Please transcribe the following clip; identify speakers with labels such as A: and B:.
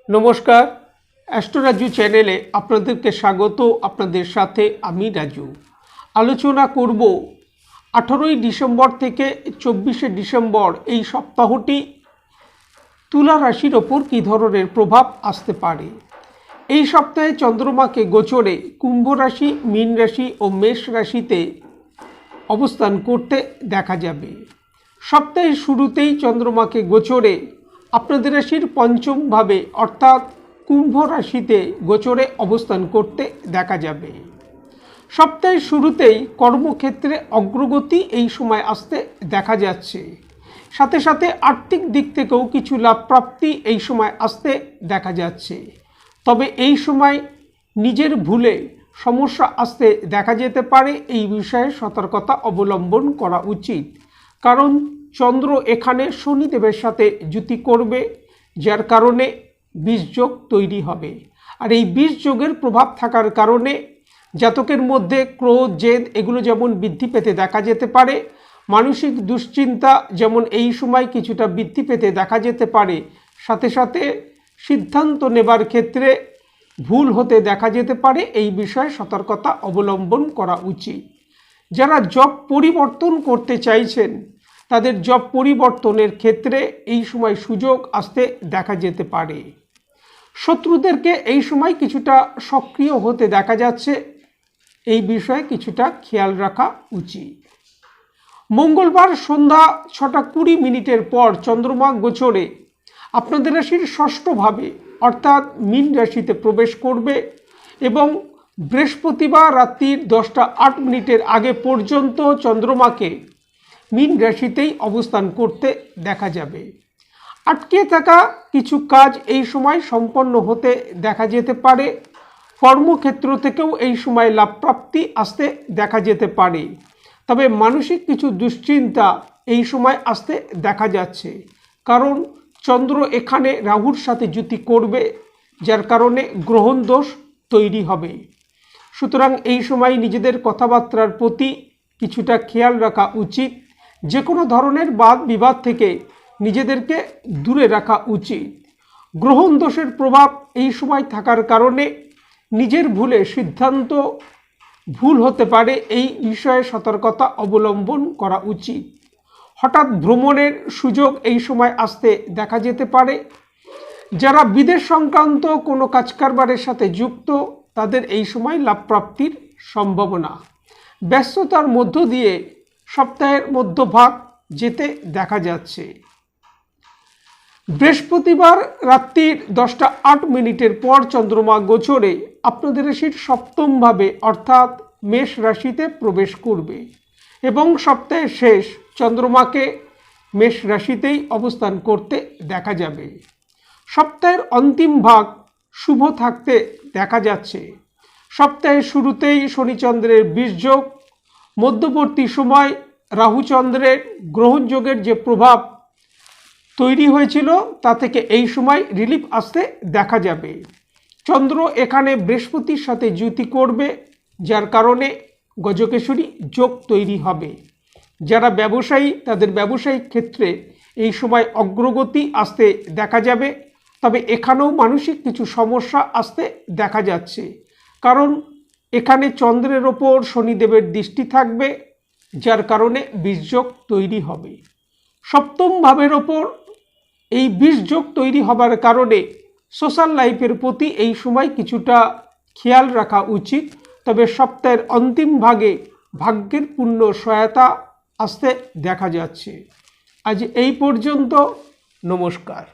A: নমস্কার, অ্যাস্ট্রো রাজু চ্যানেলে আপনাদেরকে স্বাগত। আপনাদের সাথে আমি রাজু। আলোচনা করব 18ই ডিসেম্বর থেকে 24শে ডিসেম্বর এই সপ্তাহটি তুলা রাশির ওপর কী ধরনের প্রভাব আসতে পারে। এই সপ্তাহে চন্দ্রমাকে গোচরে কুম্ভ রাশি, মীন রাশি ও মেষ রাশিতে অবস্থান করতে দেখা যাবে। সপ্তাহের শুরুতেই চন্দ্রমাকে গোচরে আপনাদের রাশির পঞ্চম ভাবে অর্থাৎ কুম্ভ রাশিতে গোচরে অবস্থান করতে দেখা যাবে। সপ্তাহের শুরুতেই কর্মক্ষেত্রে অগ্রগতি এই সময় আসতে দেখা যাচ্ছে। সাথে সাথে আর্থিক দিক থেকেও কিছু লাভ প্রাপ্তি এই সময় আসতে দেখা যাচ্ছে। তবে এই সময় নিজের ভুলে সমস্যা আসতে দেখা যেতে পারে, এই বিষয়ে সতর্কতা অবলম্বন করা উচিত। কারণ চন্দ্র এখানে শনিদেবের সাথে যুতি করবে, যার কারণে বিষযোগ তৈরি হবে। আর এই বিষযোগের প্রভাব থাকার কারণে জাতকের মধ্যে ক্রোধ, জেদ এগুলো যেমন বৃদ্ধি পেতে দেখা যেতে পারে, মানসিক দুশ্চিন্তা যেমন এই সময় কিছুটা বৃদ্ধি পেতে দেখা যেতে পারে, সাথে সাথে সিদ্ধান্ত নেবার ক্ষেত্রে ভুল হতে দেখা যেতে পারে। এই বিষয়ে সতর্কতা অবলম্বন করা উচিত। যারা জব পরিবর্তন করতে চাইছেন তাদের জব পরিবর্তনের ক্ষেত্রে এই সময় সুযোগ আসতে দেখা যেতে পারে। শত্রুদেরকে এই সময় কিছুটা সক্রিয় হতে দেখা যাচ্ছে, এই বিষয়ে কিছুটা খেয়াল রাখা উচিত। মঙ্গলবার সন্ধ্যা 6:20 পর চন্দ্রমা গোচরে আপনাদের রাশির ষষ্ঠভাবে অর্থাৎ মীন রাশিতে প্রবেশ করবে এবং বৃহস্পতিবার রাত্রির 10:08 আগে পর্যন্ত চন্দ্রমাকে মীন রাশিতেই অবস্থান করতে দেখা যাবে। আটকে থাকা কিছু কাজ এই সময় সম্পন্ন হতে দেখা যেতে পারে। কর্মক্ষেত্র থেকেও এই সময় লাভপ্রাপ্তি আসতে দেখা যেতে পারে। তবে মানসিক কিছু দুশ্চিন্তা এই সময় আসতে দেখা যাচ্ছে, কারণ চন্দ্র এখানে রাহুর সাথে যুতি করবে, যার কারণে গ্রহণ দোষ তৈরি হবে। সুতরাং এই সময় নিজেদের কথাবার্তার প্রতি কিছুটা খেয়াল রাখা উচিত। যে কোনো ধরনের বাদ বিবাদ থেকে নিজেদেরকে দূরে রাখা উচিত। গ্রহণ দোষের প্রভাব এই সময় থাকার কারণে নিজের ভুলে সিদ্ধান্ত ভুল হতে পারে, এই বিষয়ে সতর্কতা অবলম্বন করা উচিত। হঠাৎ ভ্রমণের সুযোগ এই সময় আসতে দেখা যেতে পারে। যারা বিদেশ সংক্রান্ত কোনো কাজকারবারের সাথে যুক্ত তাদের এই সময় লাভপ্রাপ্তির সম্ভাবনা। ব্যস্ততার মধ্য দিয়ে সপ্তাহের মধ্যভাগ যেতে দেখা যাচ্ছে। বৃহস্পতিবার রাত্রির 10:08 পর চন্দ্রমা গোচরে আপনাদের রাশির সপ্তম ভাবে অর্থাৎ মেষ রাশিতে প্রবেশ করবে এবং সপ্তাহের শেষ চন্দ্রমাকে মেষ রাশিতেই অবস্থান করতে দেখা যাবে। সপ্তাহের অন্তিম ভাগ শুভ থাকতে দেখা যাচ্ছে। সপ্তাহের শুরুতেই শনিচন্দ্রের বিষযোগ, মধ্যবর্তী সময় রাহুচন্দ্রের গ্রহণযোগের যে প্রভাব তৈরি হয়েছিল তা থেকে এই সময় রিলিফ আসতে দেখা যাবে। চন্দ্র এখানে বৃহস্পতির সাথে যুতি করবে, যার কারণে গজকেশরী যোগ তৈরি হবে। যারা ব্যবসায়ী তাদের ব্যবসায়িক ক্ষেত্রে এই সময় অগ্রগতি আসতে দেখা যাবে। তবে এখানেও মানসিক কিছু সমস্যা আসতে দেখা যাচ্ছে, কারণ এখানে চন্দ্রের ওপর শনিদেবের দৃষ্টি থাকবে, যার কারণে বিষযোগ তৈরি হবে। সপ্তম ভাবের ওপর এই বিষযোগ তৈরি হবার কারণে সোশ্যাল লাইফের প্রতি এই সময় কিছুটা খেয়াল রাখা উচিত। তবে সপ্তাহের অন্তিম ভাগে ভাগ্যের পূর্ণ সহায়তা আসতে দেখা যাচ্ছে। আজ এই পর্যন্ত। নমস্কার।